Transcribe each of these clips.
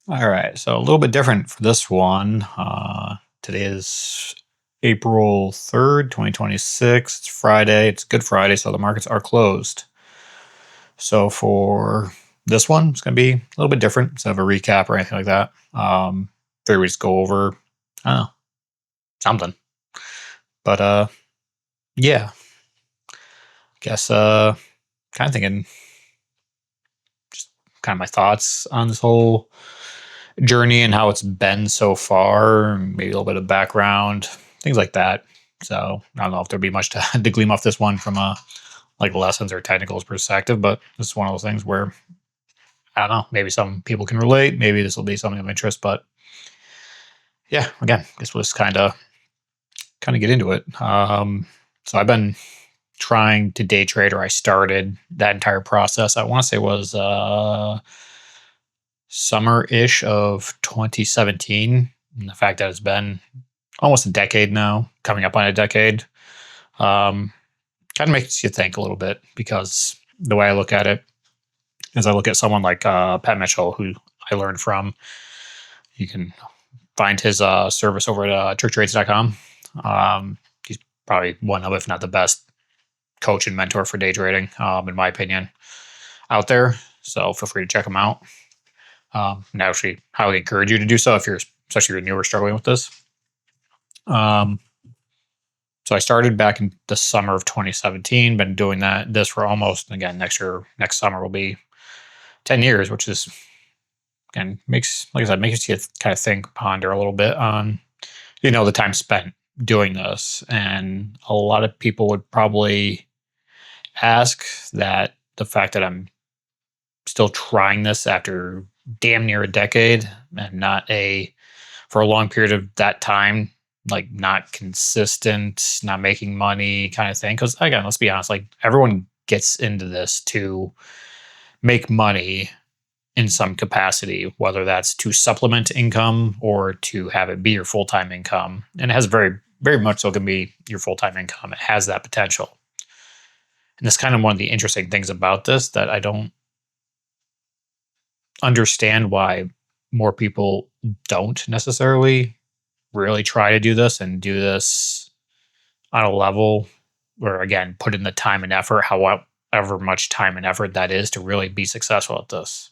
All right, so a little bit different for this one. Today is April 3rd, 2026. It's Friday. It's Good Friday, so the markets are closed. So for this one, it's going to be a little bit different instead of a recap or anything like that. Figure we just go over, I don't know, something. But yeah, guess kind of thinking just kind of my thoughts on this whole journey and how it's been so far, maybe a little bit of background, things like that. So I don't know if there'd be much to glean off this one from a like lessons or technicals perspective, but this is one of those things where I don't know, maybe some people can relate, maybe this will be something of interest, but yeah, again, this was kind of get into it. So I've been trying to day trade, or I started that entire process. I want to say was summer-ish of 2017. And the fact that it's been almost a decade now, coming up on a decade, kind of makes you think a little bit, because the way I look at it is I look at someone like Pat Mitchell, who I learned from. You can find his service over at tricktrades.com. He's probably one of, if not the best coach and mentor for day trading, in my opinion, out there. So feel free to check him out. And I actually highly encourage you to do so if you're, especially if you're new or struggling with this. So I started back in the summer of 2017. Been doing this for almost, again, next summer will be 10 years, which is, again, makes, like I said, makes you kind of think, ponder a little bit on, the time spent doing this. And a lot of people would probably ask that the fact that I'm still trying this after damn near a decade and not for a long period of that time, like not consistent, not making money kind of thing. Because again, let's be honest, like everyone gets into this to make money in some capacity, whether that's to supplement income or to have it be your full-time income. And it has very, very much so can be your full-time income. It has that potential. And that's kind of one of the interesting things about this, that I don't understand why more people don't necessarily really try to do this and do this on a level where, again, put in the time and effort, however much time and effort that is, to really be successful at this.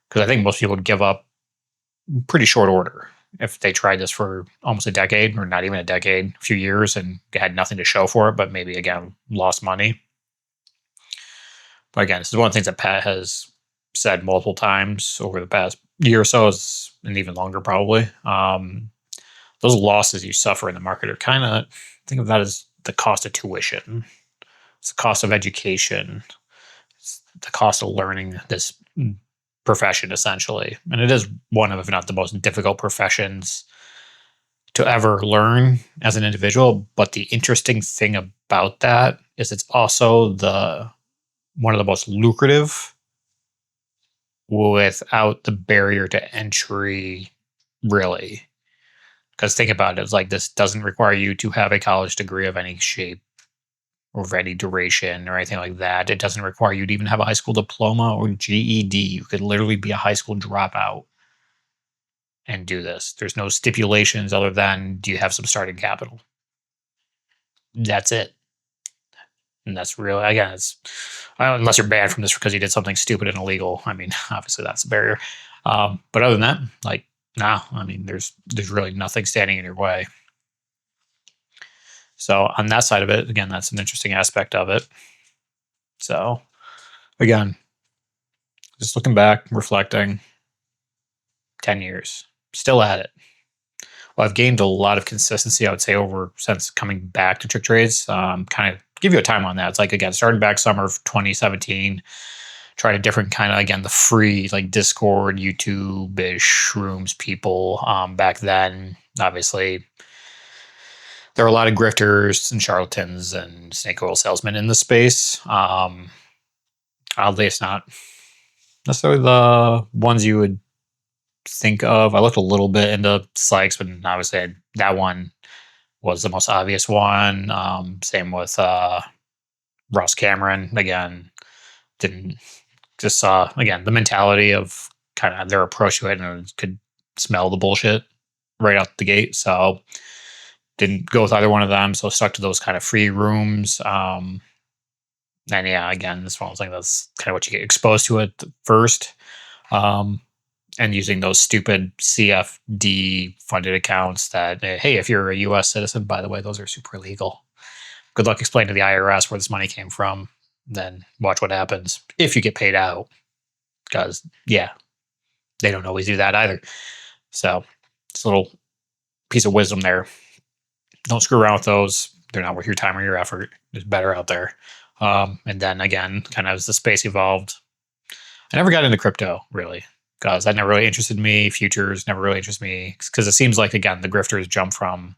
Because I think most people would give up pretty short order if they tried this for almost a decade, or not even a decade, a few years, and had nothing to show for it, but maybe, again, lost money. But again, this is one of the things that Pat has said multiple times over the past year or so, and even longer probably. Those losses you suffer in the market are kind of, think of that as the cost of tuition. It's the cost of education. It's the cost of learning this profession, essentially. And it is one of, if not the most difficult professions to ever learn as an individual. But the interesting thing about that is it's also one of the most lucrative without the barrier to entry, really. Because think about it, it's like, this doesn't require you to have a college degree of any shape or of any duration or anything like that. It doesn't require you to even have a high school diploma or GED. You could literally be a high school dropout and do this. There's no stipulations other than, do you have some starting capital? That's it. And that's really, again, it's, unless you're banned from this because you did something stupid and illegal. I mean, obviously that's a barrier. But other than that, like, no, I mean, there's really nothing standing in your way. So on that side of it, again, that's an interesting aspect of it. So again, just looking back, reflecting, 10 years, still at it. Well, I've gained a lot of consistency, I would say, since coming back to trick trades. Kind of give you a time on that. It's like, again, starting back summer of 2017, tried a different kind of, again, the free, like Discord, YouTube-ish rooms people back then. Obviously, there are a lot of grifters and charlatans and snake oil salesmen in the space. Oddly, it's not necessarily the ones you would think of. I looked a little bit into Sykes, but obviously that one was the most obvious one. Same with Ross Cameron. Again, didn't just saw, again, the mentality of kind of their approach to it, and could smell the bullshit right out the gate. So didn't go with either one of them. So stuck to those kind of free rooms. And yeah, again, this one was like that's kind of what you get exposed to at first. And using those stupid CFD funded accounts that, hey, if you're a US citizen, by the way, those are super illegal. Good luck explaining to the IRS where this money came from. Then watch what happens if you get paid out. Because, yeah, they don't always do that either. So, it's a little piece of wisdom there. Don't screw around with those. They're not worth your time or your effort. There's better out there. And then again, kind of as the space evolved, I never got into crypto really because that never really interested me. Futures never really interested me because it seems like, again, the grifters jump from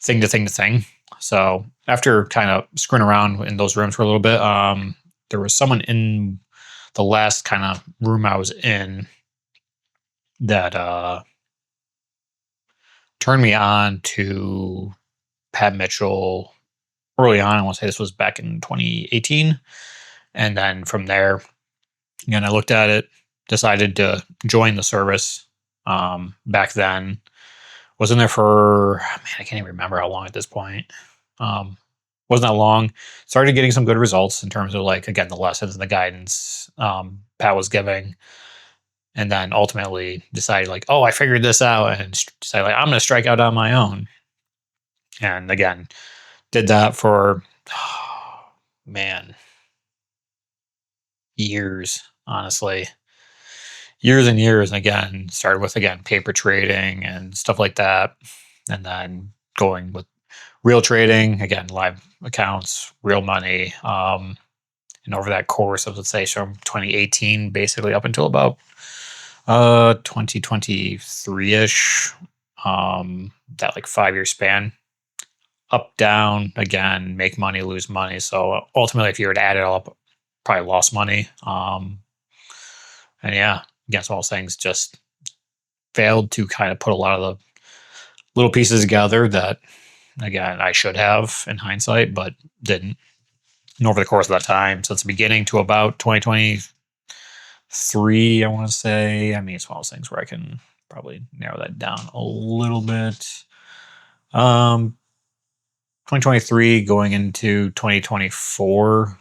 thing to thing to thing. So after kind of screwing around in those rooms for a little bit, there was someone in the last kind of room I was in that turned me on to Pat Mitchell early on. I want to say this was back in 2018. And then from there, again, I looked at it, decided to join the service. Back then, was in there for, man, I can't even remember how long at this point. Wasn't that long. Started getting some good results in terms of, like, again, the lessons and the guidance Pat was giving. And then ultimately decided, like, oh, I figured this out, and decided, like, I'm going to strike out on my own. And again, did that for, man, years, honestly. Years and years. And again, started with, again, paper trading and stuff like that. And then going with real trading, again, live accounts, real money. And over that course of, let's say, from 2018, basically up until about 2023-ish, that like 5-year span, up, down, again, make money, lose money. So ultimately, if you were to add it all up, probably lost money. And yeah, against all things, just failed to kind of put a lot of the little pieces together that, again, I should have in hindsight, but didn't. And over the course of that time, since the beginning to about 2023, I want to say, I mean, it's one of those things where I can probably narrow that down a little bit. 2023 going into 2024.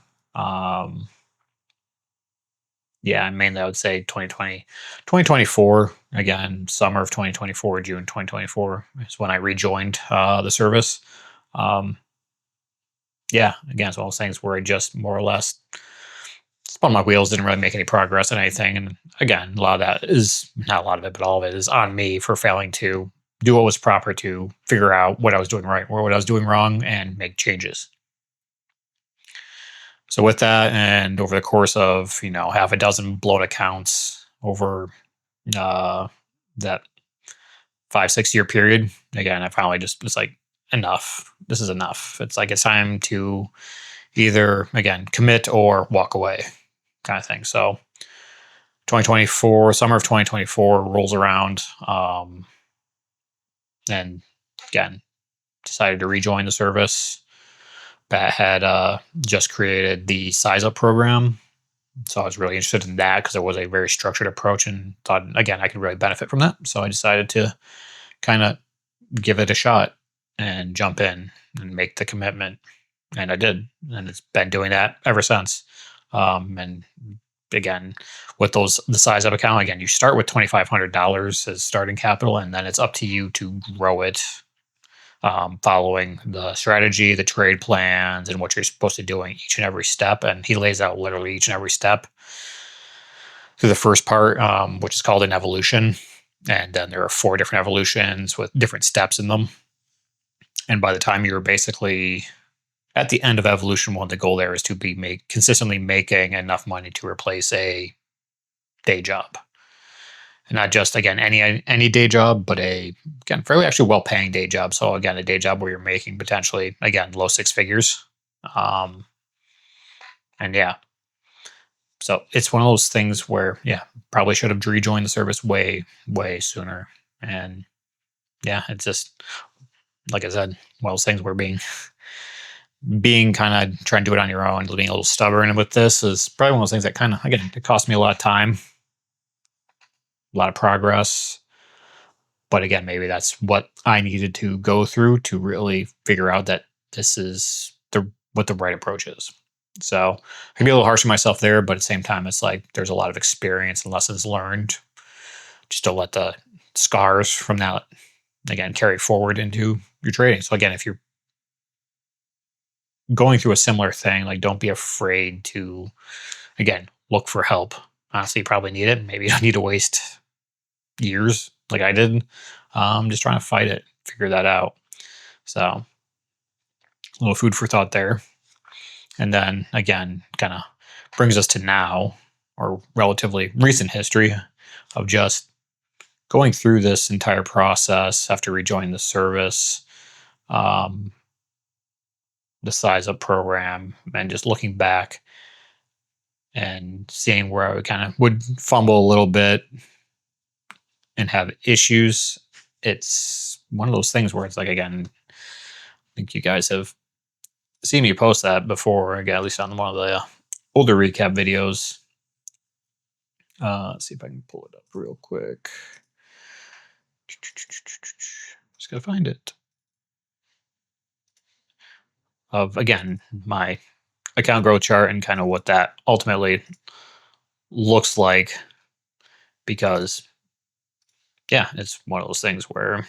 Yeah, mainly I would say 2024, again, summer of 2024, June 2024 is when I rejoined the service. Yeah, again, it's one of those things where I just more or less spun my wheels, didn't really make any progress on anything. And again, a lot of that is, not a lot of it, but all of it is on me for failing to do what was proper to figure out what I was doing right or what I was doing wrong and make changes. So with that, and over the course of, half a dozen blown accounts over that 5-6 year period, again, I finally just was like, enough. This is enough. It's like it's time to either, again, commit or walk away, kind of thing. So 2024, summer of 2024 rolls around, and again, decided to rejoin the service. Pat had just created the SizeUp program. So I was really interested in that because it was a very structured approach and thought, again, I could really benefit from that. So I decided to kind of give it a shot and jump in and make the commitment. And I did. And it's been doing that ever since. And again, with the SizeUp account, again, you start with $2,500 as starting capital, and then it's up to you to grow it, following the strategy, the trade plans, and what you're supposed to do in each and every step. And he lays out literally each and every step through the first part, which is called an evolution. And then there are 4 different evolutions with different steps in them. And by the time you're basically at the end of evolution 1, the goal there is to be consistently making enough money to replace a day job. And not just, again, any day job, but again, fairly actually well-paying day job. So again, a day job where you're making potentially, again, low 6 figures. And yeah. So it's one of those things where, yeah, probably should have rejoined the service way, way sooner. And yeah, it's just, like I said, one of those things where being kind of trying to do it on your own, being a little stubborn with this is probably one of those things that kind of, again, it cost me a lot of time. a lot of progress. But again, maybe that's what I needed to go through to really figure out that this is what the right approach is. So I can be a little harsh on myself there, but at the same time, it's like there's a lot of experience and lessons learned. Just don't let the scars from that again carry forward into your trading. So again, if you're going through a similar thing, like don't be afraid to again look for help. Honestly, you probably need it. Maybe you don't need to waste years like I did. Just trying to fight it, figure that out. So a little food for thought there. And then again, kind of brings us to now or relatively recent history of just going through this entire process after rejoining the service, the SizeUp program, and just looking back and seeing where I kind of would fumble a little bit and have issues. It's one of those things where it's like, again, I think you guys have seen me post that before, again, at least on one of the older recap videos. Let's see if I can pull it up real quick. Just gotta find it. Of again, my account growth chart and kind of what that ultimately looks like, because yeah, it's one of those things where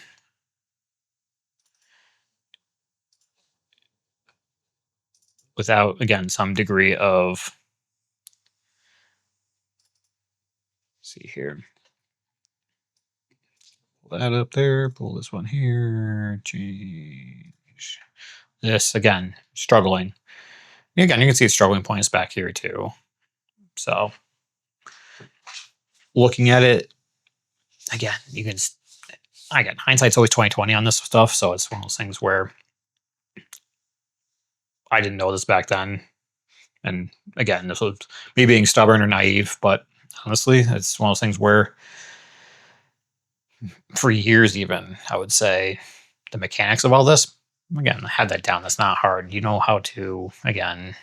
without again some degree of, see here, pull that up there, pull this one here, change this again, struggling. Again, you can see struggling points back here too. So looking at it again, you can, again, hindsight's always 20/20 on this stuff. So it's one of those things where I didn't know this back then. And again, this was me being stubborn or naive, but honestly, it's one of those things where for years, even I would say the mechanics of all this, again, I had that down. That's not hard. You know how to, again,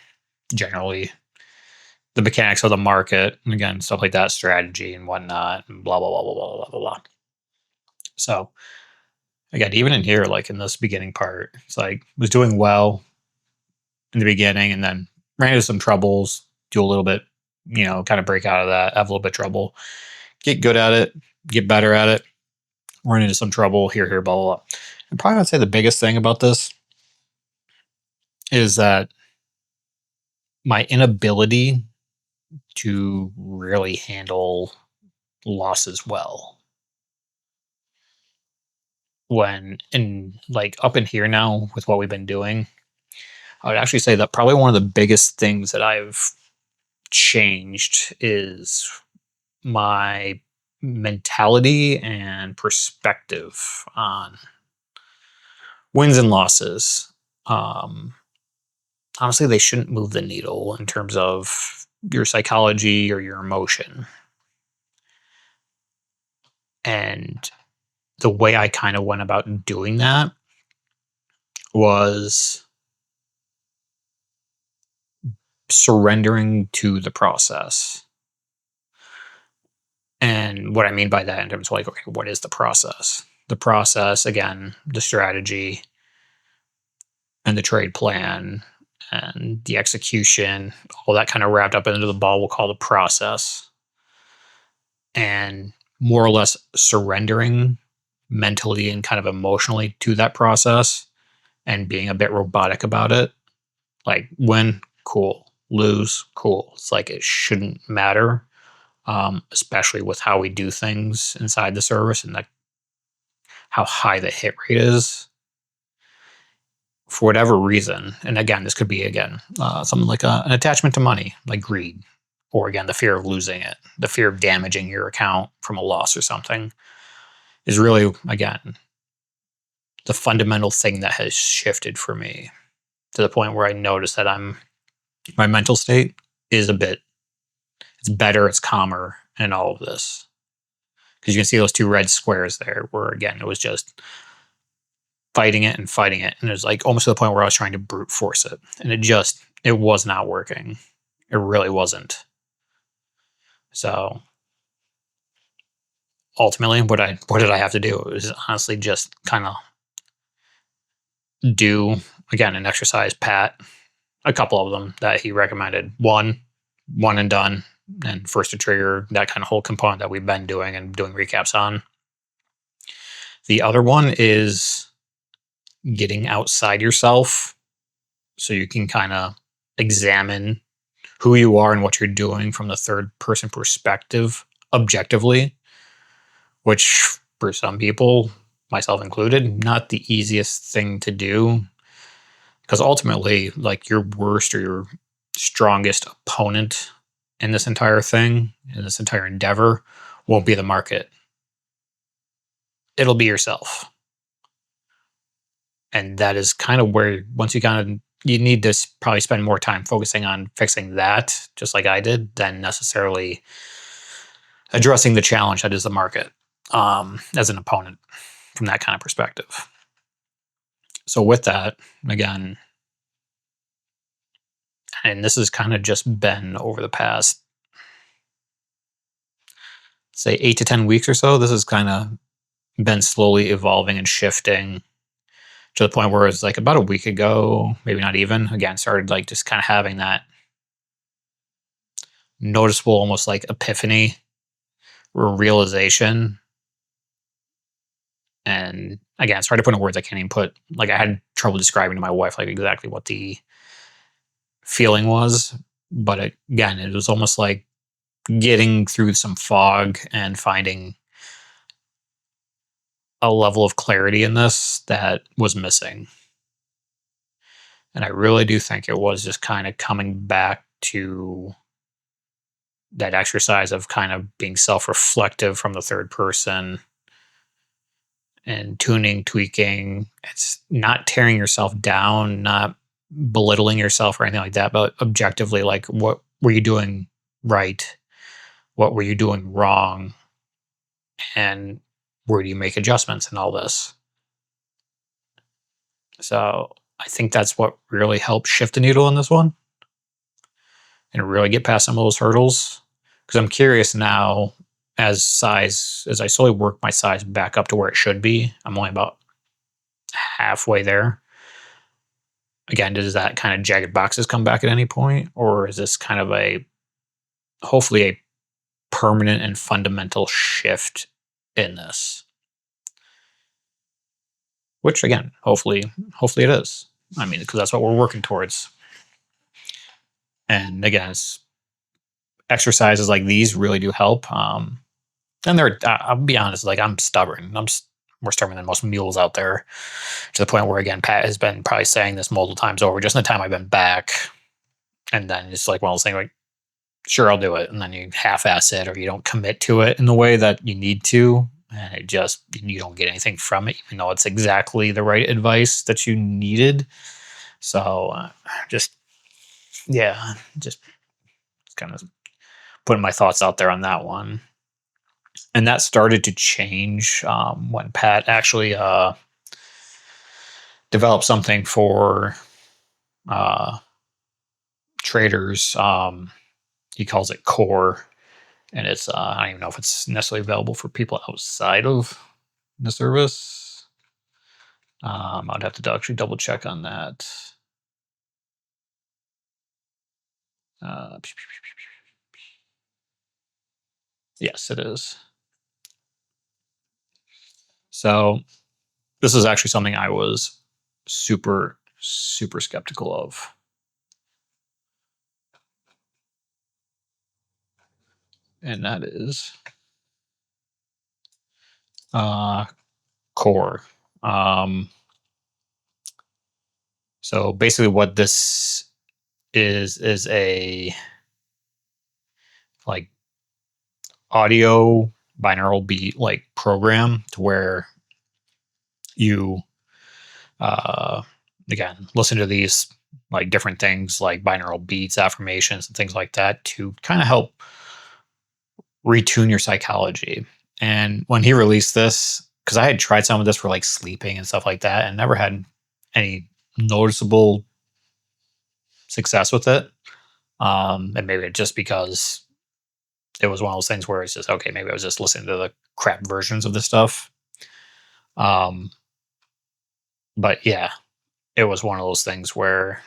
generally the mechanics of the market, and again, stuff like that, strategy and whatnot, and blah, blah, blah, blah, blah, blah, blah, blah. So again, even in here, like in this beginning part, it's like was doing well in the beginning and then ran into some troubles, do a little bit, kind of break out of that, have a little bit of trouble, get good at it, get better at it, run into some trouble here, blah, blah, blah. And probably I'd say the biggest thing about this is that my inability to really handle losses well. When in like up in here now with what we've been doing, I would actually say that probably one of the biggest things that I've changed is my mentality and perspective on wins and losses. Honestly, they shouldn't move the needle in terms of your psychology or your emotion. And the way I kind of went about doing that was surrendering to the process. And what I mean by that in terms of like, okay, what is the process? The process, again, the strategy and the trade plan and the execution, all that kind of wrapped up into the ball we'll call the process. And more or less surrendering mentally and kind of emotionally to that process and being a bit robotic about it. Like win, cool. Lose, cool. It's like it shouldn't matter, especially with how we do things inside the service and how high the hit rate is. For whatever reason, and again, this could be something like an attachment to money, like greed, or again, the fear of losing it, the fear of damaging your account from a loss or something, is really, again, the fundamental thing that has shifted for me to the point where I notice that my mental state is it's better, it's calmer in all of this. Because you can see those two red squares there where, again, it was just fighting it. And it was like almost to the point where I was trying to brute force it. And it was not working. It really wasn't. So ultimately, what did I have to do? It was honestly just kind of do, again, an exercise, Pat, a couple of them that he recommended. One and done, and first to trigger, that kind of whole component that we've been doing and doing recaps on. The other one is getting outside yourself so you can kind of examine who you are and what you're doing from the third person perspective objectively, which for some people, myself included, not the easiest thing to do, because ultimately, like, your worst or your strongest opponent in this entire thing, in this entire endeavor, won't be the market. It'll be yourself. And that is kind of where, once you need to probably spend more time focusing on fixing that, just like I did, than necessarily addressing the challenge that is the market, as an opponent from that kind of perspective. So with that, again, and this has kind of just been over the past, say, 8 to 10 weeks or so, this has kind of been slowly evolving and shifting to the point where it's like about a week ago, maybe not even, again, started like just kind of having that noticeable, almost like epiphany or realization. And again, it's hard to put in words. I can't even put, like, I had trouble describing to my wife like exactly what the feeling was. But again, it was almost like getting through some fog and finding a level of clarity in this that was missing. And I really do think it was just kind of coming back to that exercise of kind of being self-reflective from the third person and tuning, tweaking. It's not tearing yourself down, not belittling yourself or anything like that, but objectively, like, what were you doing right? What were you doing wrong? And where do you make adjustments in all this? So I think that's what really helped shift the needle in this one and really get past some of those hurdles. Because I'm curious now, as I slowly work my size back up to where it should be, I'm only about halfway there. Again, does that kind of jagged boxes come back at any point? Or is this kind of hopefully a permanent and fundamental shift in this? Which, again, hopefully it is. I mean, because that's what we're working towards. And again, exercises like these really do help. And I'll be honest, like, I'm stubborn. More stubborn than most mules out there, to the point where, again, Pat has been probably saying this multiple times over, just in the time I've been back. And then it's like one of those things, like, sure, I'll do it. And then you half-ass it, or you don't commit to it in the way that you need to. And you don't get anything from it, even though it's exactly the right advice that you needed. So just kind of putting my thoughts out there on that one. And that started to change when Pat actually developed something for traders. He calls it Core. And it's, I don't even know if it's necessarily available for people outside of the service. I'd have to actually double check on that. Yes, it is. So this is actually something I was super, super skeptical of. And that is Core. So basically what this is a, like, audio binaural beat, like, program to where you again listen to these, like, different things like binaural beats, affirmations, and things like that to kind of help retune your psychology. And when he released this, because I had tried some of this for, like, sleeping and stuff like that, and never had any noticeable success with it. And maybe just because it was one of those things where it's just, okay, maybe I was just listening to the crap versions of this stuff. Um, but yeah, it was one of those things where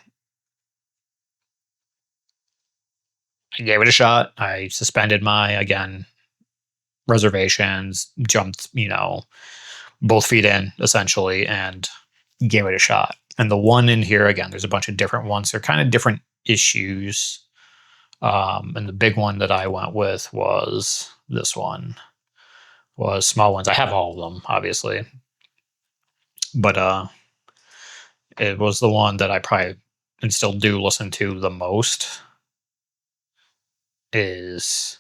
I gave it a shot. I suspended my, again, reservations, jumped, both feet in essentially, and gave it a shot. And the one in here, again, there's a bunch of different ones. They're kind of different issues. And the big one that I went with was this one, was small ones. I have all of them, obviously, but it was the one that I probably and still do listen to the most. Is,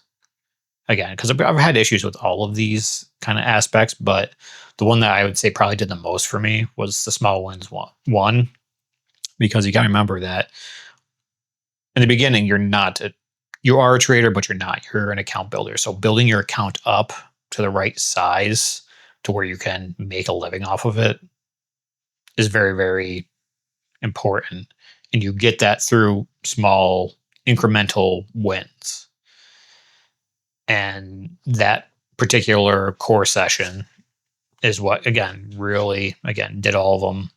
again, because I've had issues with all of these kind of aspects, but the one that I would say probably did the most for me was the small ones one, because you got to remember that in the beginning you are a trader, but you're an account builder. So building your account up to the right size to where you can make a living off of it is very, very important. And you get that through small incremental wins. And that particular core session is what, again, really, again, did all of them.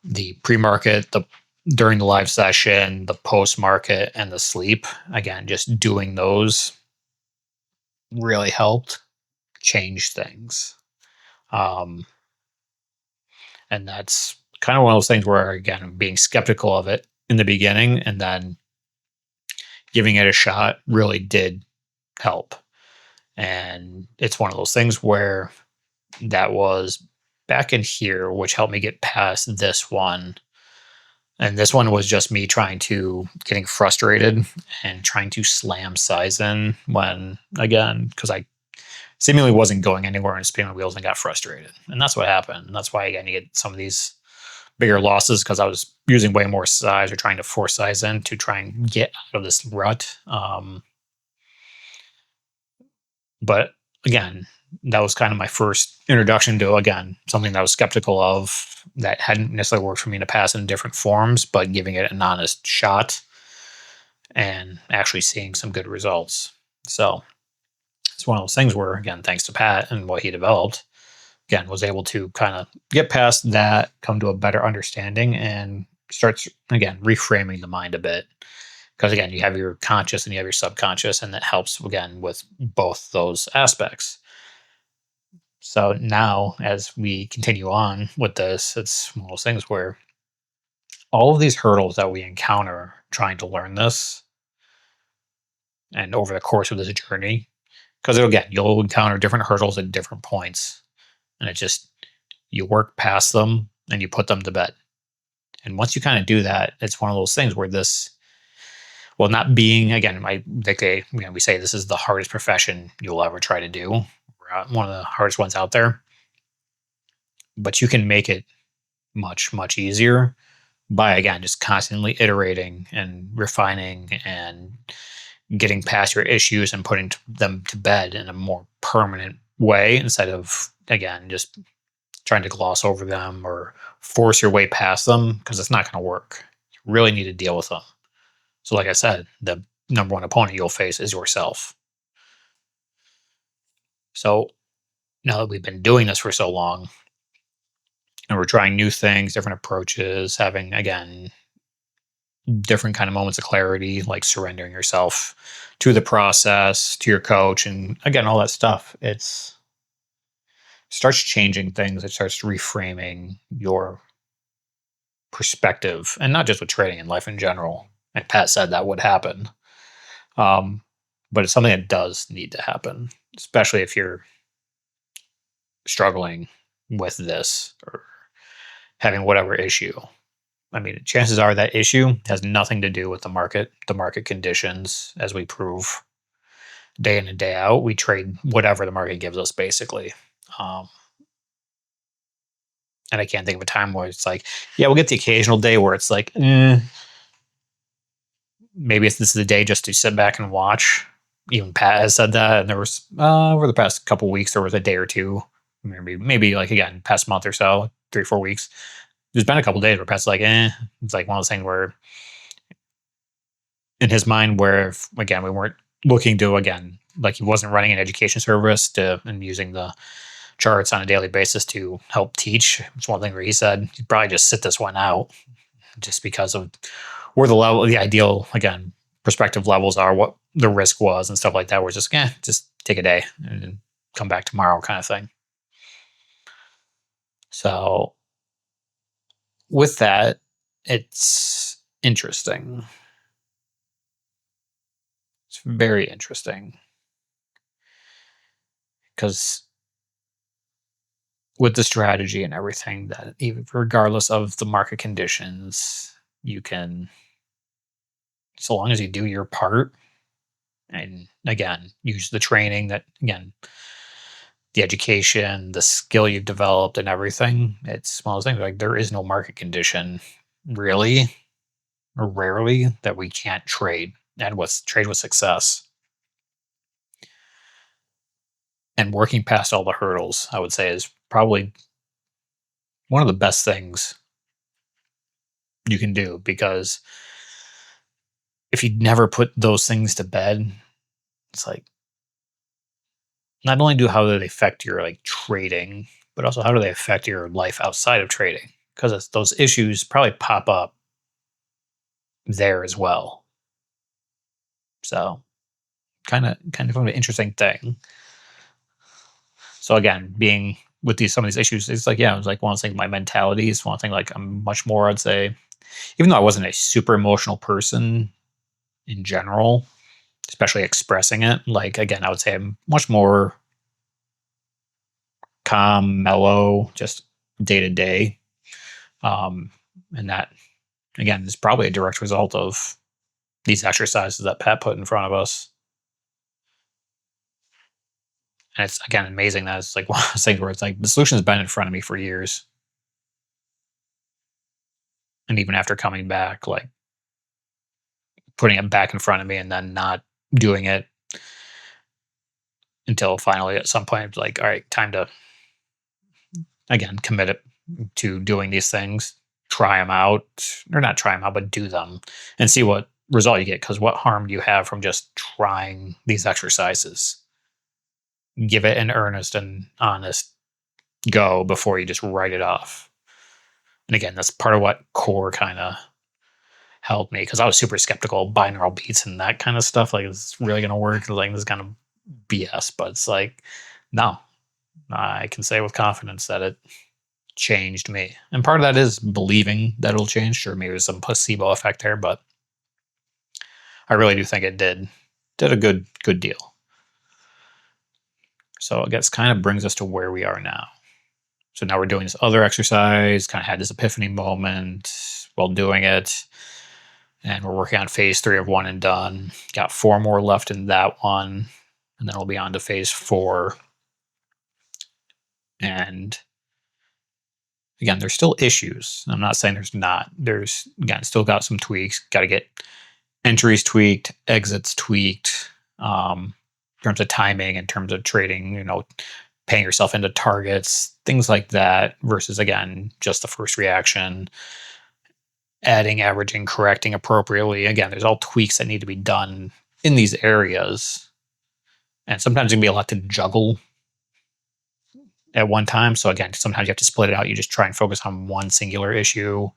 The pre-market, the during the live session, the post-market, and the sleep. Again, just doing those really helped change things. And that's kind of one of those things where, again, being skeptical of it in the beginning and then giving it a shot really did help. And it's one of those things where that was back in here, which helped me get past this one. And this one was just me getting frustrated and trying to slam size in when, again, because I seemingly wasn't going anywhere and spinning wheels and got frustrated. And that's what happened. And that's why, again, you get some of these bigger losses because I was using way more size or trying to force size in to try and get out of this rut. But again, that was kind of my first introduction to, again, something that I was skeptical of that hadn't necessarily worked for me in the past in different forms, but giving it an honest shot and actually seeing some good results. So it's one of those things where, again, thanks to Pat and what he developed, again, was able to kind of get past that, come to a better understanding, and starts, again, reframing the mind a bit. Because, again, you have your conscious and you have your subconscious, and that helps, again, with both those aspects. So now, as we continue on with this, it's one of those things where all of these hurdles that we encounter trying to learn this and over the course of this journey, because again, you'll encounter different hurdles at different points, and you work past them and you put them to bed. And once you kind of do that, it's one of those things where not being, again, we say this is the hardest profession you'll ever try to do. One of the hardest ones out there, but you can make it much, much easier by, again, just constantly iterating and refining and getting past your issues and putting them to bed in a more permanent way instead of, again, just trying to gloss over them or force your way past them, because it's not going to work. You really need to deal with them. So like I said, the number one opponent you'll face is yourself. So now that we've been doing this for so long and we're trying new things, different approaches, having, again, different kind of moments of clarity, like surrendering yourself to the process, to your coach, and again, all that stuff, it starts changing things. It starts reframing your perspective, and not just with trading, in life in general. And Pat said that would happen. But it's something that does need to happen, especially if you're struggling with this or having whatever issue. I mean, chances are that issue has nothing to do with the market conditions, as we prove day in and day out. We trade whatever the market gives us, basically. And I can't think of a time where it's like, yeah, we'll get the occasional day where it's like, maybe this is the day just to sit back and watch. Even Pat has said that. And there was, over the past couple of weeks, there was a day or two, maybe like, again, past month or so, 3 or 4 weeks. There's been a couple of days where Pat's like, it's like one of those things where in his mind, where if, again, we weren't looking to, again, like he wasn't running an education service and using the charts on a daily basis to help teach. It's one thing where he said he'd probably just sit this one out just because of where the ideal, again, perspective levels are, what the risk was and stuff like that. We're just take a day and come back tomorrow kind of thing. So with that, it's interesting. It's very interesting because with the strategy and everything, that even regardless of the market conditions, you can, so long as you do your part and again use the training that, again, the education, the skill you've developed and everything, it's one of those things like there is no market condition really or rarely that we can't trade and trade with success. And working past all the hurdles, I would say, is probably one of the best things you can do, because if you never put those things to bed, it's like, not only how do they affect your like trading, but also how do they affect your life outside of trading? Because those issues probably pop up there as well. So kind of an interesting thing. So again, being with some of these issues, it's like, yeah, it was like one thing. My mentality is one thing. Like I'm much more, I'd say, even though I wasn't a super emotional person in general, especially expressing it. Like again, I would say I'm much more calm, mellow, just day to day. And that again is probably a direct result of these exercises that Pat put in front of us. And it's again amazing that it's like one of those things where it's like the solution has been in front of me for years. And even after coming back, like putting it back in front of me and then not doing it until finally at some point, like, all right, time to again commit it to doing these things, try them out, or not try them out, but do them and see what result you get. Because what harm do you have from just trying these exercises? Give it an earnest and honest go before you just write it off. And again, that's part of what core kind of helped me, because I was super skeptical of binaural beats and that kind of stuff. Like, is this really going to work? Like, this is kind of BS. But it's like, no, I can say with confidence that it changed me. And part of that is believing that it'll change. Sure, maybe there's some placebo effect there, but I really do think it did a good deal. So I guess kind of brings us to where we are now. So now we're doing this other exercise, kind of had this epiphany moment while doing it. And we're working on phase 3 of one and done. Got 4 more left in that one. And then we'll be on to phase 4. And again, there's still issues. I'm not saying there's not. There's, again, still got some tweaks. Got to get entries tweaked, exits tweaked, in terms of timing, in terms of trading, paying yourself into targets, things like that, versus, again, just the first reaction, adding, averaging, correcting appropriately. Again, there's all tweaks that need to be done in these areas. And sometimes it can be a lot to juggle at one time. So again, sometimes you have to split it out. You just try and focus on one singular issue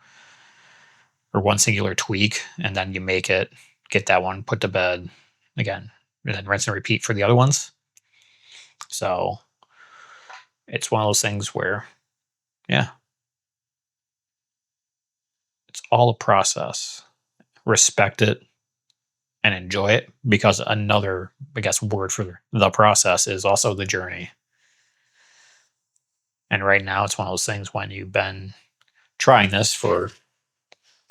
or one singular tweak, and then you get that one put to bed again, and then rinse and repeat for the other ones. So it's one of those things where, yeah, it's all a process. Respect it and enjoy it, because another, I guess, word for the process is also the journey. And right now, it's one of those things when you've been trying this for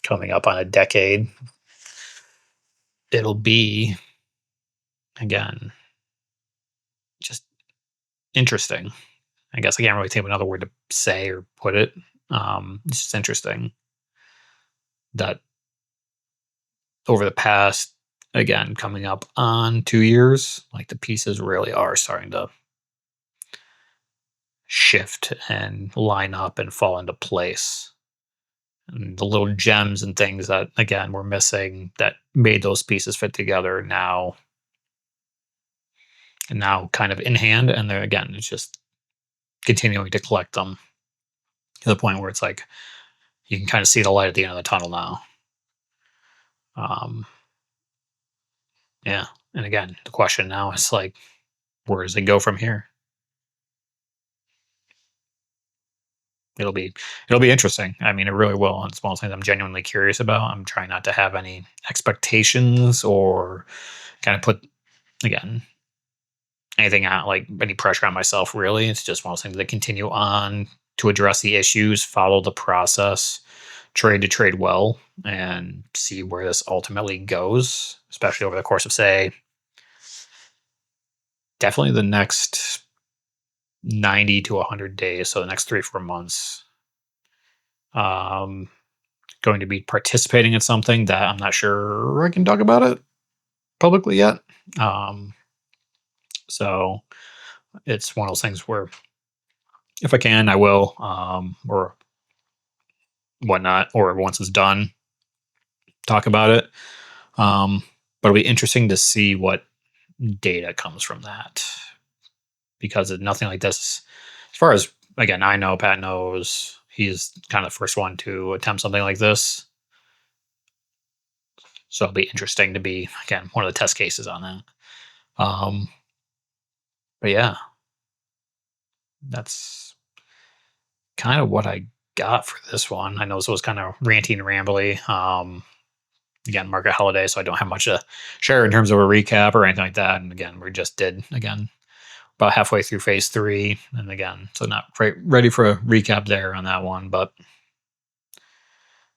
coming up on a decade, it'll be, again, just interesting. I guess I can't really think of another word to say or put it. It's just interesting that over the past, again, coming up on 2 years, like the pieces really are starting to shift and line up and fall into place. And the little gems and things that, again, were missing that made those pieces fit together now and now kind of in hand. And then again, it's just continuing to collect them to the point where it's like you can kind of see the light at the end of the tunnel now. Um, yeah. And again, the question now is like, where does it go from here? It'll be it'll be interesting. I mean, it really will. And it's one of those things I'm genuinely curious about. I'm trying not to have any expectations or kind of put again anything out like any pressure on myself. Really, it's just one of those things that continue on to address the issues, follow the process, trade to trade well, and see where this ultimately goes. Especially over the course of say, definitely the next 90 to 100 days. So the next 3 4 months. Um, going to be participating in something that I'm not sure I can talk about it publicly yet. Um, so it's one of those things where if I can, I will, or whatnot, or once it's done, talk about it. But it'll be interesting to see what data comes from that because nothing like this, as far as again, I know Pat knows he's kind of the first one to attempt something like this. So it'll be interesting to be again one of the test cases on that. Um, but yeah, that's kind of what I got for this one. I know this was kind of ranty and rambly. Again, market holiday, so I don't have much to share in terms of a recap or anything like that. And again, we just did again about halfway through phase 3, and again, so not quite ready for a recap there on that one. But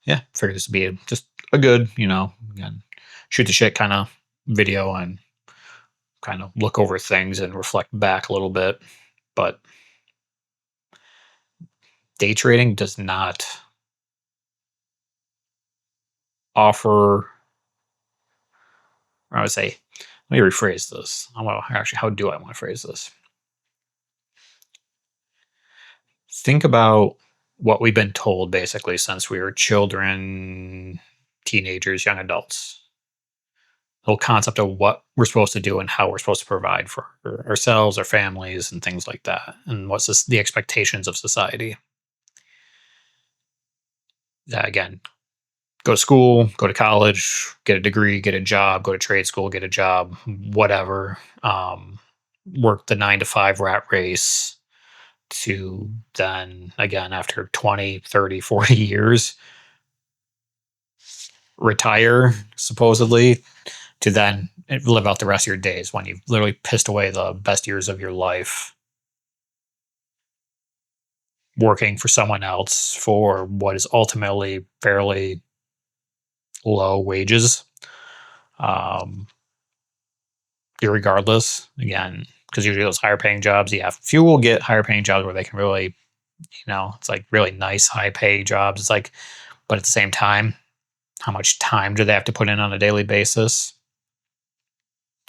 yeah, figured this would be just a good, again, shoot the shit kind of video and kind of look over things and reflect back a little bit. But day trading does not offer, or I would say, let me rephrase this. How do I want to phrase this? Think about what we've been told basically since we were children, teenagers, young adults. The whole concept of what we're supposed to do and how we're supposed to provide for ourselves, our families, and things like that. And what's the expectations of society. That again, go to school, go to college, get a degree, get a job, go to trade school, get a job, whatever. Work the 9 to 5 rat race to then, again, after 20, 30, 40 years, retire, supposedly, to then live out the rest of your days when you've literally pissed away the best years of your life working for someone else for what is ultimately fairly low wages. Irregardless, again, because usually those higher paying jobs, yeah, few will get higher paying jobs where they can really, it's like really nice high pay jobs. It's like, but at the same time, how much time do they have to put in on a daily basis?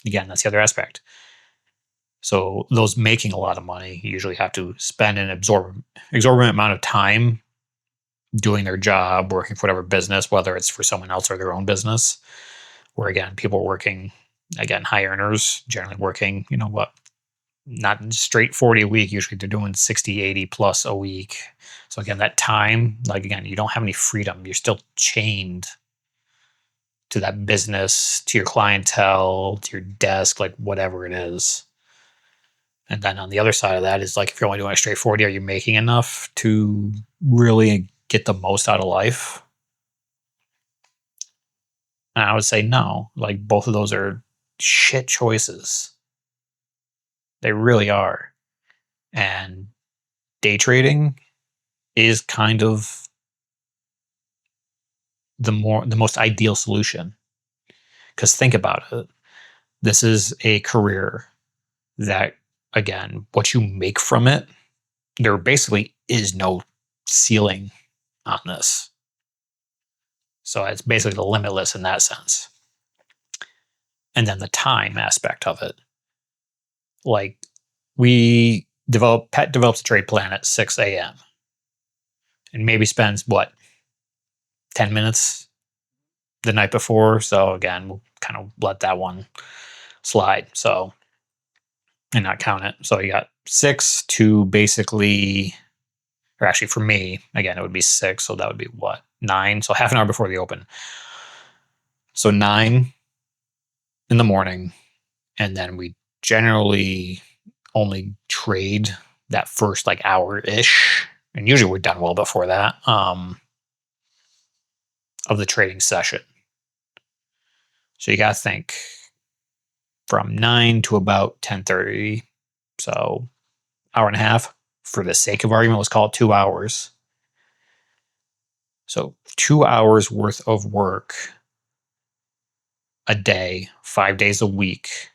Again, that's the other aspect. So those making a lot of money usually have to spend an exorbitant amount of time doing their job, working for whatever business, whether it's for someone else or their own business. Where again, people are working, again, high earners, generally working, not straight 40 a week. Usually they're doing 60, 80 plus a week. So again, that time, like again, you don't have any freedom. You're still chained to that business, to your clientele, to your desk, like whatever it is. And then on the other side of that is like, if you're only doing a straight 40, are you making enough to really get the most out of life? And I would say no. Like both of those are shit choices. They really are. And day trading is kind of the most ideal solution. Because think about it. This is a career that, again, what you make from it, there basically is no ceiling on this. So it's basically limitless in that sense. And then the time aspect of it. Like Pat develops a trade plan at 6 a.m. and maybe spends 10 minutes the night before. So again, we'll kind of let that one slide. So and not count it. So you got 6 to basically, or actually for me, again, it would be 6. So that would be what? 9. So half an hour before the open. So 9 in the morning. And then we generally only trade that first like hour-ish. And usually we're done well before that of the trading session. So you got to think from 9 to about 10:30. So hour and a half. For the sake of argument, let's call it 2 hours. So 2 hours worth of work a day, 5 days a week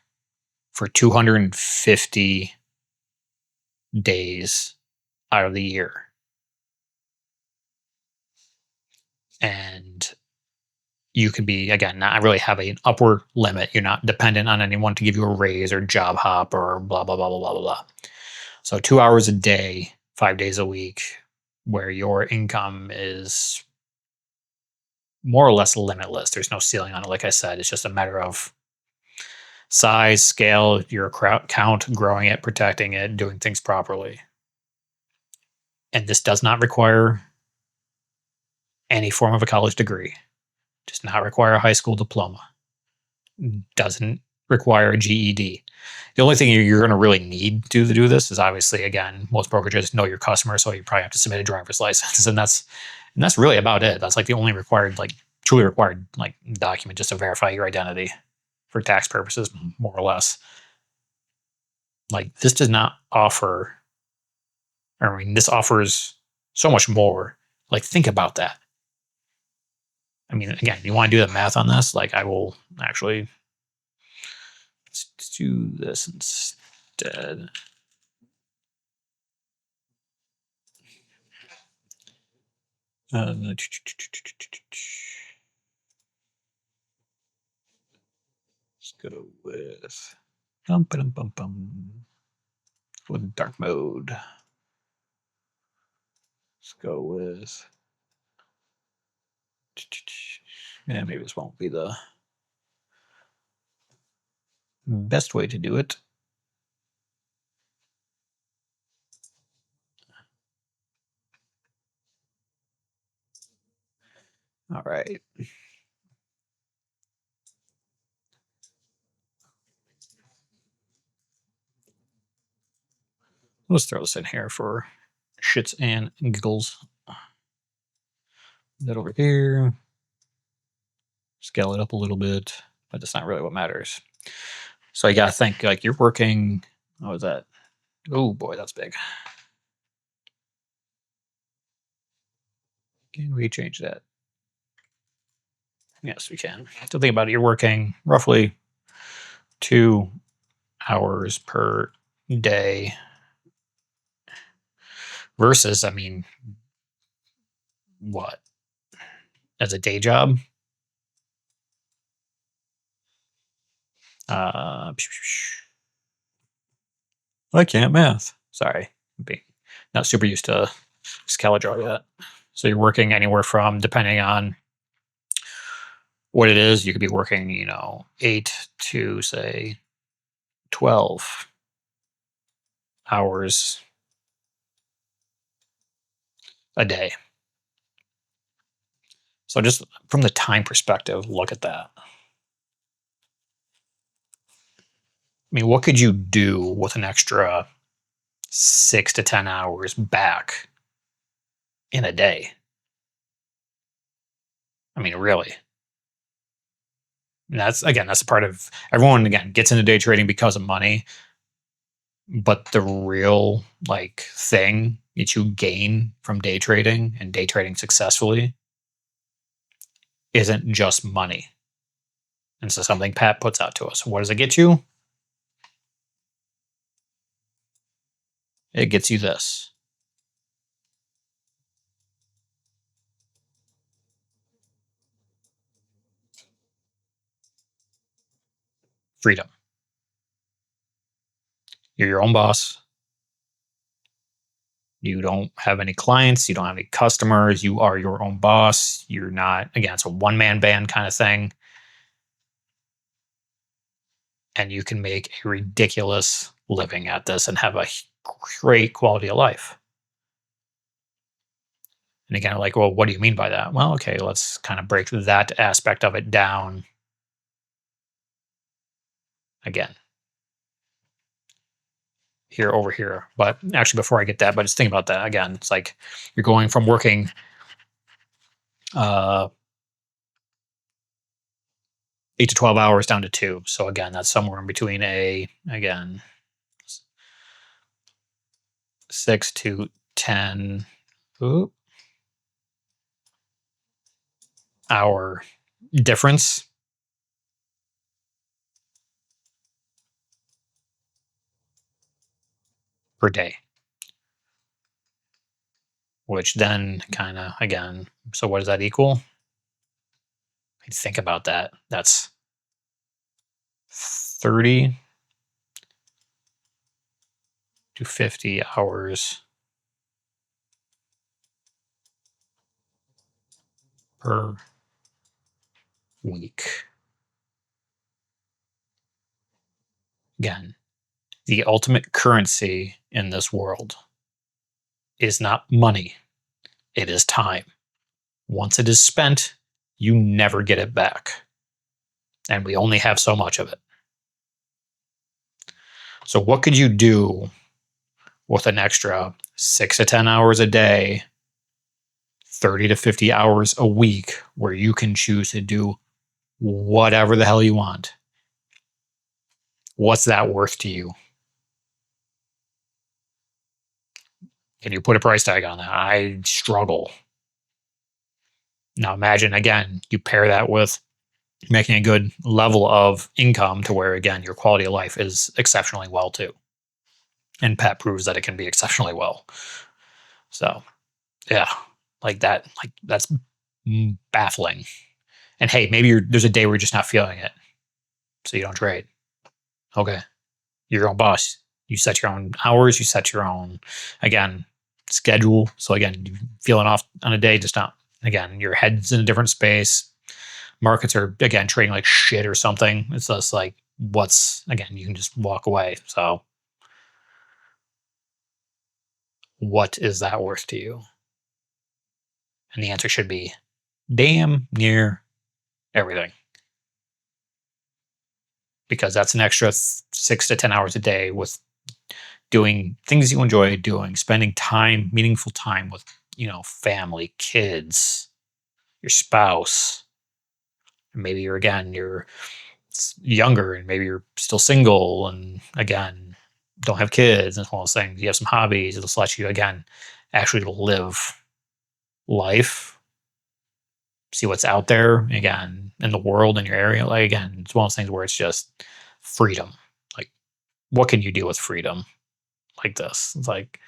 for 250 days out of the year. And you could be, again, not really have an upper limit. You're not dependent on anyone to give you a raise or job hop or blah, blah, blah, blah, blah, blah. So 2 hours a day, 5 days a week, where your income is more or less limitless. There's no ceiling on it. Like I said, it's just a matter of size, scale, your account, growing it, protecting it, doing things properly. And this does not require any form of a college degree. Does not require a high school diploma. Doesn't require a GED. The only thing you're going to really need to do this is obviously, again, most brokerages know your customer, so you probably have to submit a driver's license, and that's really about it. That's like the only required, like truly required, like document just to verify your identity for tax purposes, more or less. Like this does not offer, I mean, this offers so much more. Like think about that. I mean, again, you want to do the math on this? Like I will actually, let's do this instead. Let's go with with dark mode. Let's go with, yeah, maybe this won't be the best way to do it. All right. Let's throw this in here for shits and giggles. That over here. Scale it up a little bit, but that's not really what matters. So you got to think like you're working. What was that? Oh boy, that's big. Can we change that? Yes, we can. So think about it. You're working roughly 2 hours per day versus, I mean, what? As a day job? I can't math. Sorry. Not super used to ScalaDraw yet. So you're working anywhere from, depending on what it is, you could be working, 8 to say 12 hours a day. So just from the time perspective, look at that. I mean, what could you do with an extra 6 to 10 hours back in a day? I mean, really. And that's a part of everyone, again, gets into day trading because of money. But the real thing that you gain from day trading and day trading successfully isn't just money. And so something Pat puts out to us. What does it get you? It gets you this. Freedom. You're your own boss. You don't have any clients. You don't have any customers. You are your own boss. You're not, again, it's a one-man band kind of thing. And you can make a ridiculous living at this and have a great quality of life. And again, like, well, what do you mean by that? Well, okay, let's kind of break that aspect of it down again here over here. But actually, before I get that, but just think about that again. It's like you're going from working uh, 8 to 12 hours down to two. So again, that's somewhere in between again, 6 to 10 hour difference per day, which then kind of, again, so what does that equal? Think about that. That's 30 to 50 hours per week. Again, the ultimate currency in this world is not money, it is time. Once it is spent, you never get it back. And we only have so much of it. So, what could you do with an extra 6 to 10 hours a day, 30 to 50 hours a week, where you can choose to do whatever the hell you want? What's that worth to you? Can you put a price tag on that? I struggle. Now, imagine again, you pair that with making a good level of income to where, again, your quality of life is exceptionally well too. And Pat proves that it can be exceptionally well. So, yeah, like that, like that's baffling. And hey, maybe there's a day where you're just not feeling it, so you don't trade. Okay, you're your own boss. You set your own hours. You set your own, again, schedule. So again, you feeling off on a day, just not. Again, your head's in a different space. Markets are again trading like shit or something. It's just like what's again. You can just walk away. So, what is that worth to you? And the answer should be damn near everything. Because that's an extra 6 to 10 hours a day with doing things you enjoy doing, spending time, meaningful time with, family, kids, your spouse. Maybe you're younger and maybe you're still single and again, don't have kids and all those things. You have some hobbies. It'll let you again actually live life, see what's out there again in the world in your area. Like again, it's one of those things where it's just freedom. Like, what can you do with freedom like this? It's like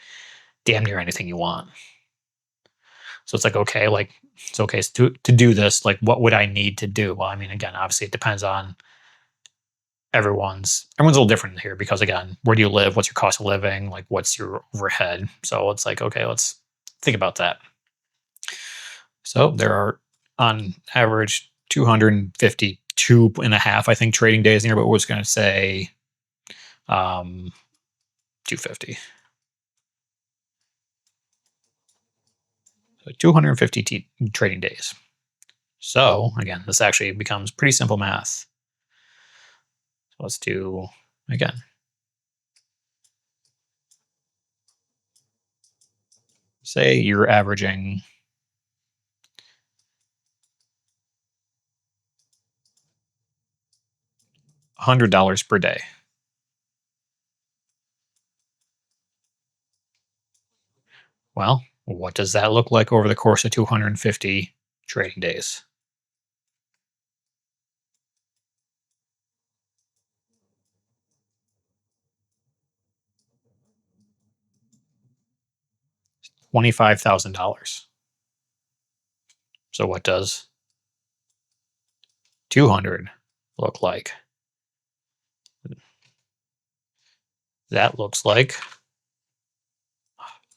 damn near anything you want. So it's like, okay, so to do this, like what would I need to do? Well, I mean, again, obviously it depends on everyone's a little different here because again, where do you live? What's your cost of living? Like what's your overhead? So it's like, okay, let's think about that. So there are on average 252 and a half, I think, trading days in here, but we're just going to say 250. So 250 trading days. So again, this actually becomes pretty simple math. So let's do again. Say you're averaging $100 per day. Well, what does that look like over the course of 250 trading days? $25,000. So what does 200 look like? That looks like,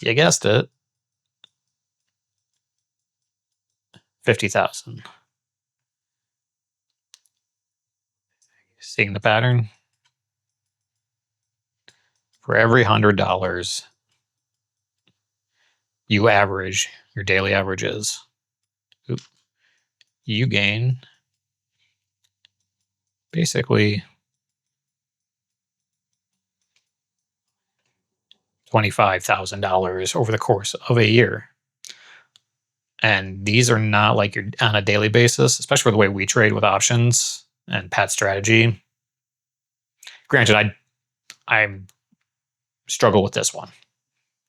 you guessed it, 50,000. Seeing the pattern? For every $100 you average, your daily averages, you gain basically $25,000 over the course of a year. And these are not like you're on a daily basis, especially for the way we trade with options and Pat's strategy. Granted, I struggle with this one,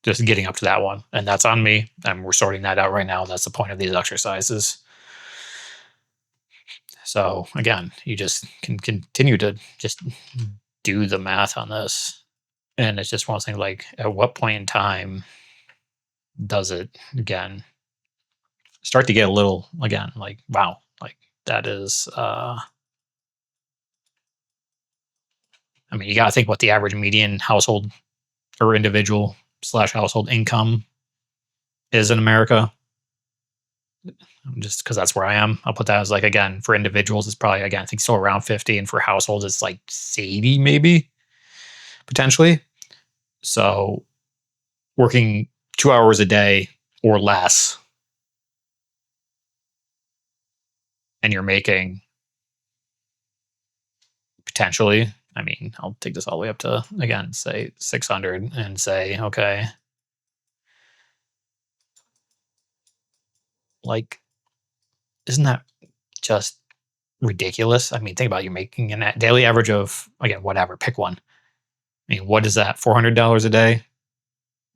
just getting up to that one, and that's on me. And we're sorting that out right now. That's the point of these exercises. So again, you just can continue to just do the math on this. And it's just one thing like, at what point in time does it, again, start to get a little, again, like, wow, like that is, I mean, you got to think what the average median household or individual / household income is in America. Just because that's where I am, I'll put that as like, again, for individuals, it's probably, again, I think still around 50. And for households, it's like 80, maybe, potentially. So working 2 hours a day or less, and you're making potentially, I mean, I'll take this all the way up to, again, say 600 and say, okay, like, isn't that just ridiculous? I mean, think about it, you're making a daily average of, again, whatever, pick one. I mean, what is that? $400 a day?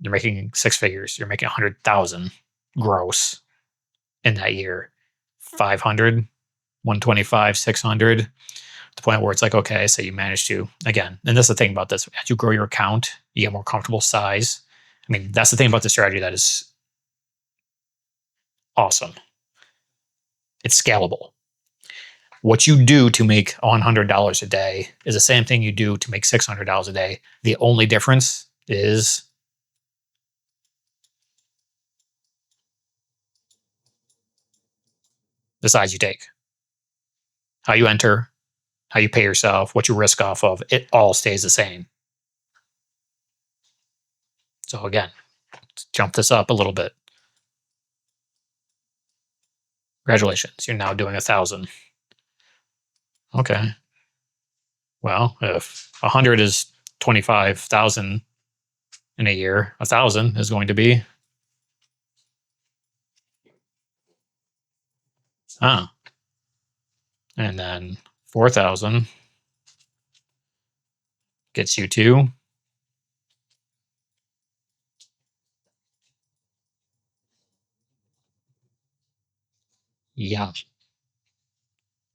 You're making six figures. You're making 100,000 gross in that year. 500, 125, 600. The point where it's like, okay, so you manage to, again, and that's the thing about this, as you grow your account, you get more comfortable size. I mean, that's the thing about the strategy that is awesome. It's scalable. What you do to make $100 a day is the same thing you do to make $600 a day. The only difference is the size you take, how you enter, how you pay yourself, what you risk off of. It all stays the same. So again, let's jump this up a little bit. Congratulations, you're now doing 1,000. Okay. Well, if 100 is 25,000 in a year, 1,000 is going to be, and then 4,000 gets you to, yeah.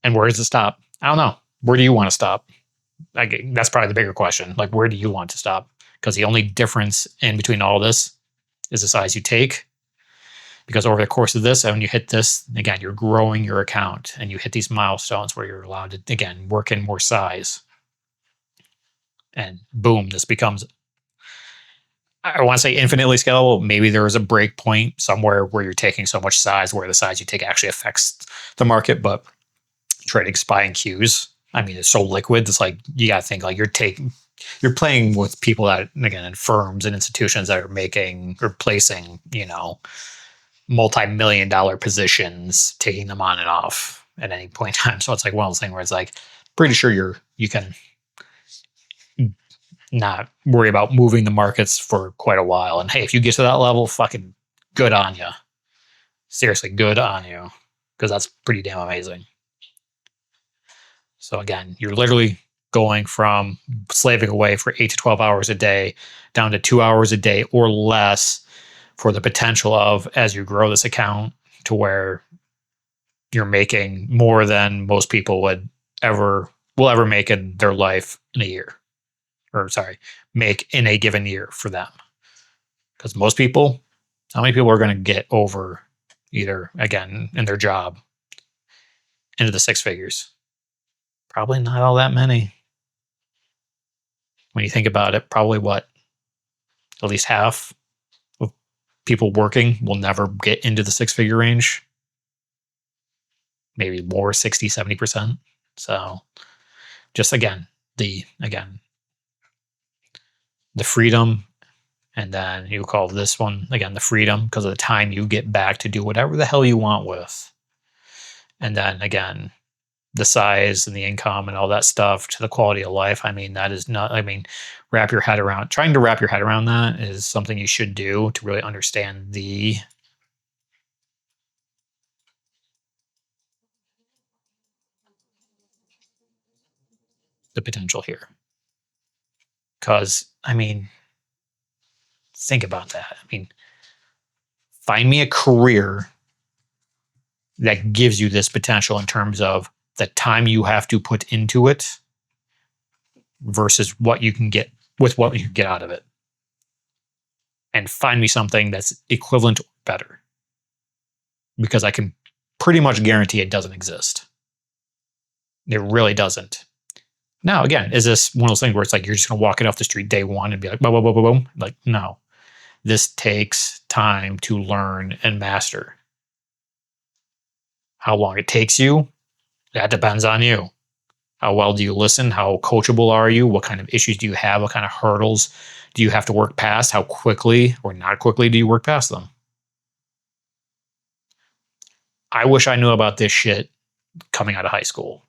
And where does it stop? I don't know. Where do you want to stop? Like, that's probably the bigger question. Like, where do you want to stop? Because the only difference in between all this is the size you take. Because over the course of this, when you hit this, again, you're growing your account and you hit these milestones where you're allowed to, again, work in more size. And boom, this becomes, I want to say infinitely scalable. Maybe there is a break point somewhere where you're taking so much size where the size you take actually affects the market. But trading SPY and Qs, I mean, it's so liquid. It's like, you got to think like you're playing with people that, again, in firms and institutions that are making or placing, multi-million-dollar positions, taking them on and off at any point in time. So it's like one of those things where it's like, pretty sure you can not worry about moving the markets for quite a while. And hey, if you get to that level, fucking good on you. Seriously, good on you. Because that's pretty damn amazing. So again, you're literally going from slaving away for 8 to 12 hours a day down to 2 hours a day or less for the potential of, as you grow this account, to where you're making more than most people will ever make in their life in a year. Or sorry, make in a given year for them. Because most people, how many people are going to get over either, again, in their job into the six figures? Probably not all that many. When you think about it, probably what? At least half of people working will never get into the six-figure range. Maybe more, 60, 70%. So just, again, the freedom, and then you call this one, again, the freedom because of the time you get back to do whatever the hell you want with. And then again, the size and the income and all that stuff to the quality of life. I mean, that is not, I mean, trying to wrap your head around that is something you should do to really understand the potential here. Because, I mean, think about that. I mean, find me a career that gives you this potential in terms of the time you have to put into it versus what you can get with what you can get out of it. And find me something that's equivalent or better. Because I can pretty much guarantee it doesn't exist. It really doesn't. Now, again, is this one of those things where it's like you're just going to walk it off the street day one and be like, boom, boom, boom, boom, boom? Like, no. This takes time to learn and master. How long it takes you, that depends on you. How well do you listen? How coachable are you? What kind of issues do you have? What kind of hurdles do you have to work past? How quickly or not quickly do you work past them? I wish I knew about this shit coming out of high school.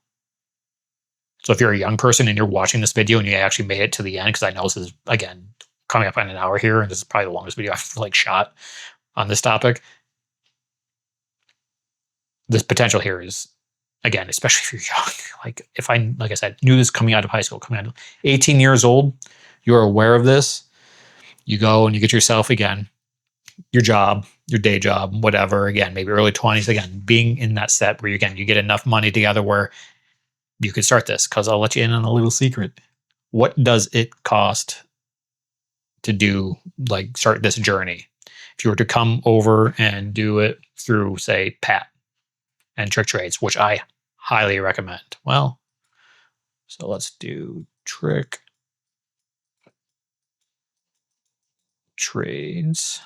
So if you're a young person and you're watching this video and you actually made it to the end, because I know this is, again, coming up on an hour here, and this is probably the longest video I've like shot on this topic. This potential here is, again, especially if you're young, like I said, knew this coming out of high school, coming out of 18 years old, you're aware of this, you go and you get yourself, again, your job, your day job, whatever, again, maybe early 20s, again, being in that set where, again, you get enough money together where you could start this, because I'll let you in on a little secret. What does it cost to do, like, start this journey? If you were to come over and do it through, say, Pat and Trick Trades, which I highly recommend. Well, so let's do Trick Trades.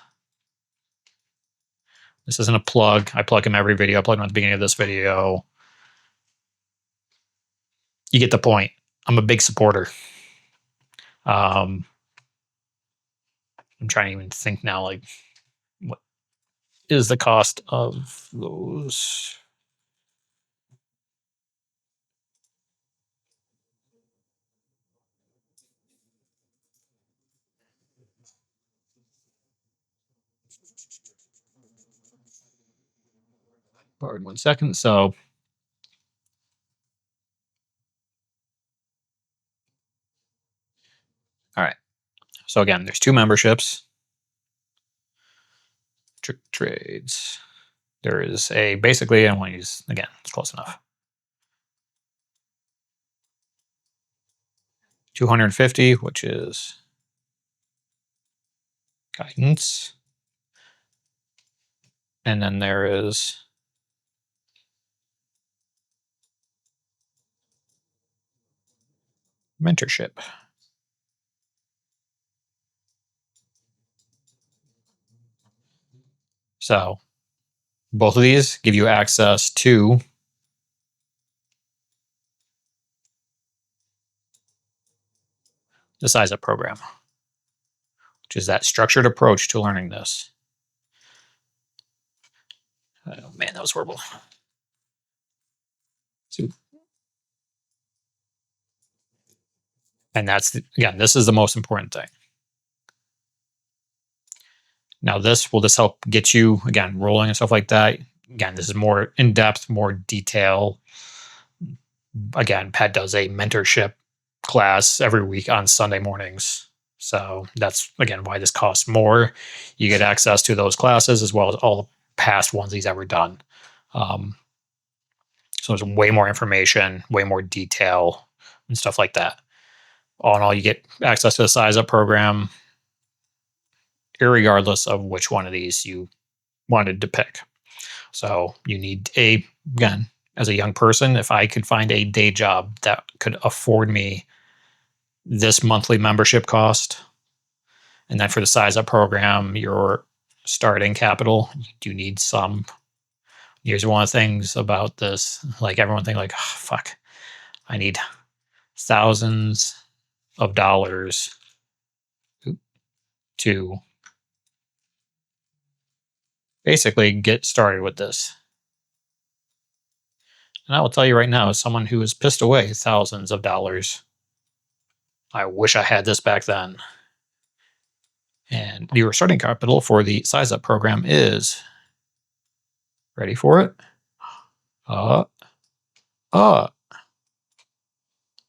This isn't a plug. I plug him every video. I plug him at the beginning of this video. You get the point. I'm a big supporter. I'm trying to even think now, like, what is the cost of those? Pardon 1 second. So, all right. So again, there's 2 memberships. Trick Trades. There is a, basically, I want to use, again, it's close enough. 250, which is guidance. And then there is mentorship. So both of these give you access to the SizeUp program, which is that structured approach to learning this. Oh man, that was horrible. And that's, again, this is the most important thing. Now this will just help get you, again, rolling and stuff like that. Again, this is more in-depth, more detail. Again, Pat does a mentorship class every week on Sunday mornings. So that's, again, why this costs more. You get access to those classes as well as all the past ones he's ever done. So there's way more information, way more detail and stuff like that. All in all, you get access to the SizeUp program, irregardless of which one of these you wanted to pick. So you need again, as a young person, if I could find a day job that could afford me this monthly membership cost, and then for the SizeUp program, your starting capital, you do need some. Here's one of the things about this, like everyone think like, oh, fuck, I need thousands of dollars to basically get started with this. And I will tell you right now, as someone who has pissed away thousands of dollars, I wish I had this back then. And your starting capital for the SizeUp program is, ready for it? Uh, uh,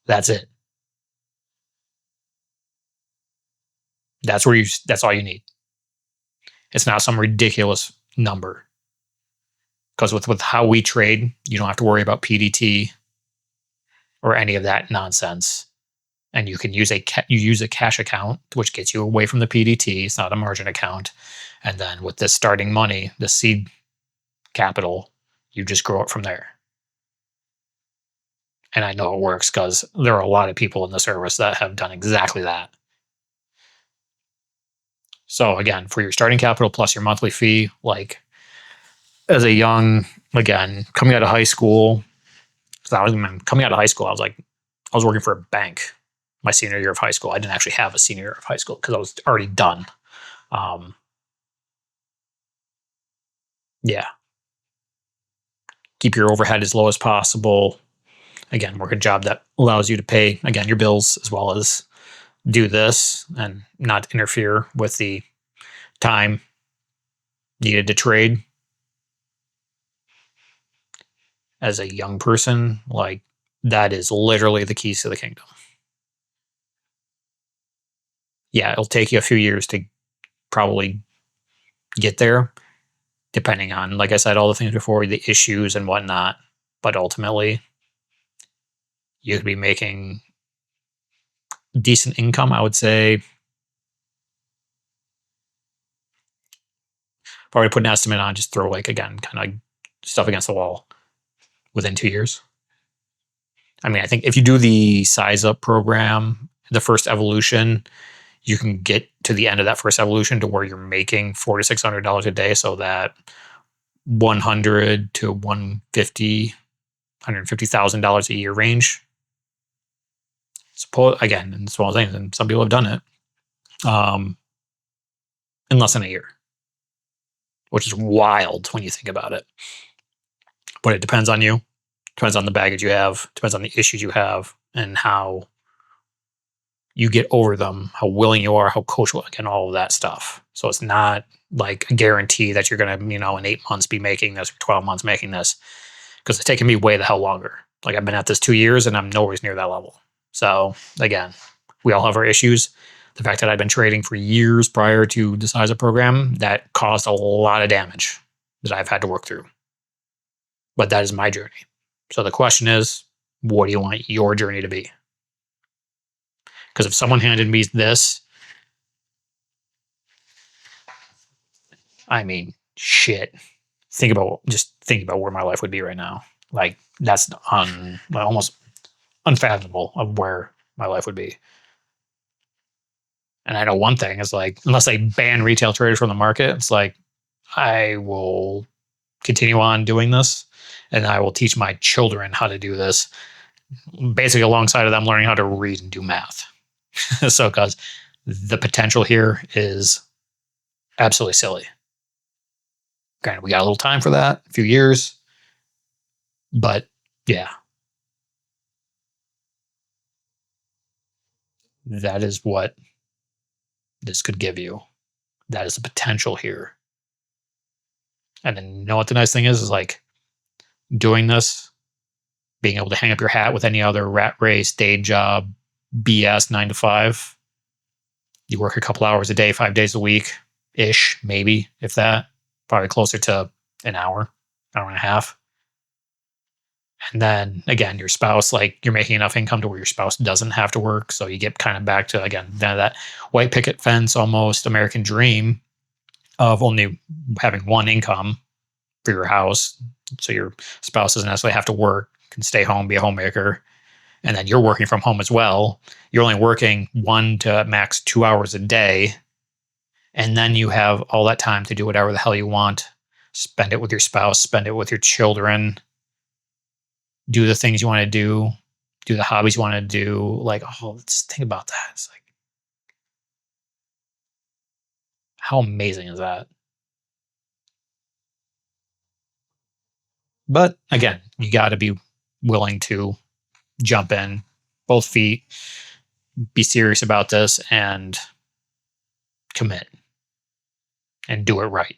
that's it. That's that's all you need. It's not some ridiculous number. Because with how we trade, you don't have to worry about PDT or any of that nonsense. And you can use a cash account, which gets you away from the PDT. It's not a margin account. And then with this starting money, the seed capital, you just grow it from there. And I know it works because there are a lot of people in the service that have done exactly that. So again, for your starting capital plus your monthly fee, like as a young, again, coming out of high school, I was working for a bank my senior year of high school. I didn't actually have a senior year of high school because I was already done. Yeah. Keep your overhead as low as possible. Again, work a job that allows you to pay, again, your bills as well as do this and not interfere with the time needed to trade. As a young person, like that is literally the keys to the kingdom. Yeah, it'll take you a few years to probably get there, depending on, like I said, all the things before, the issues and whatnot. But ultimately, you could be making decent income, I would say. Probably put an estimate on, just throw like, again, kind of stuff against the wall within 2 years. I mean, I think if you do the SizeUp program, the first evolution, you can get to the end of that first evolution to where you're making $400 to $600 a day. So that 100 to 150, $150,000 a year range. Suppose again, in small things, and some people have done it in less than a year, which is wild when you think about it. But it depends on you, depends on the baggage you have, depends on the issues you have, and how you get over them, how willing you are, how coachable, and all of that stuff. So it's not like a guarantee that you're going to, in 8 months be making this or 12 months making this, because it's taken me way the hell longer. Like I've been at this 2 years and I'm nowhere near that level. So again, we all have our issues. The fact that I've been trading for years prior to the SizeUp program, that caused a lot of damage that I've had to work through. But that is my journey. So the question is, what do you want your journey to be? Because if someone handed me this, I mean, shit. Think about where my life would be right now. Like that's almost unfathomable of where my life would be. And I know one thing is like, unless they ban retail traders from the market, it's like I will continue on doing this and I will teach my children how to do this, basically alongside of them learning how to read and do math. So, because the potential here is absolutely silly. Granted, we got a little time for that, a few years, but yeah, that is what this could give you. That is the potential here. And then you know what the nice thing is like doing this, being able to hang up your hat with any other rat race, day job, BS 9 to 5. You work a couple hours a day, 5 days a week ish, maybe, if that. Probably closer to an hour and a half. And then again, your spouse, like you're making enough income to where your spouse doesn't have to work. So you get kind of back to, again, that white picket fence, almost American dream of only having one income for your house. So your spouse doesn't necessarily have to work, can stay home, be a homemaker. And then you're working from home as well. You're only working 1 to max 2 hours a day. And then you have all that time to do whatever the hell you want. Spend it with your spouse, spend it with your children, do the things you want to do the hobbies you want to do. Like, oh, let's think about that. It's like, How amazing is that? But again, you got to be willing to jump in both feet, be serious about this, and commit and do it right.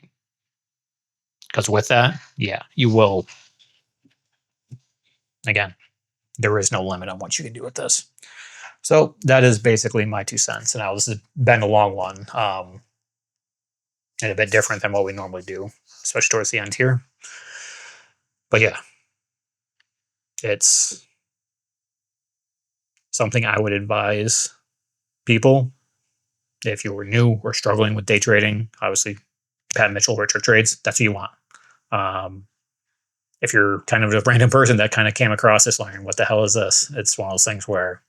Because with that, yeah, you will. Again, there is no limit on what you can do with this. So that is basically my 2 cents. And now this has been a long one, and a bit different than what we normally do, especially towards the end here. But yeah, it's something I would advise people if you were new or struggling with day trading. Obviously, Pat Mitchell, Richard Trades, that's what you want. Um, if you're kind of a random person that kind of came across this learning, what the hell is this? It's one of those things where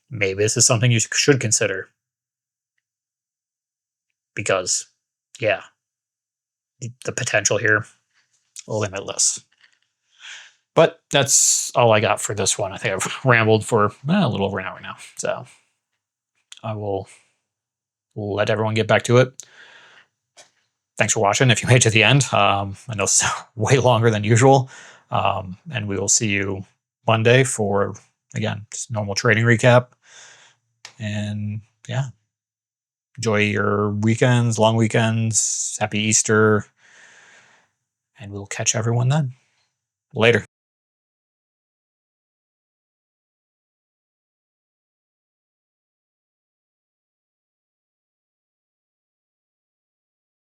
maybe this is something you should consider because, yeah, the potential here limitless. But that's all I got for this one. I think I've rambled for a little over an hour now, so I will let everyone get back to it. Thanks for watching. If you made it to the end, I know it's way longer than usual, and we will see you Monday for again just normal trading recap. And yeah, enjoy your weekends, long weekends. Happy Easter, and we'll catch everyone then. Later.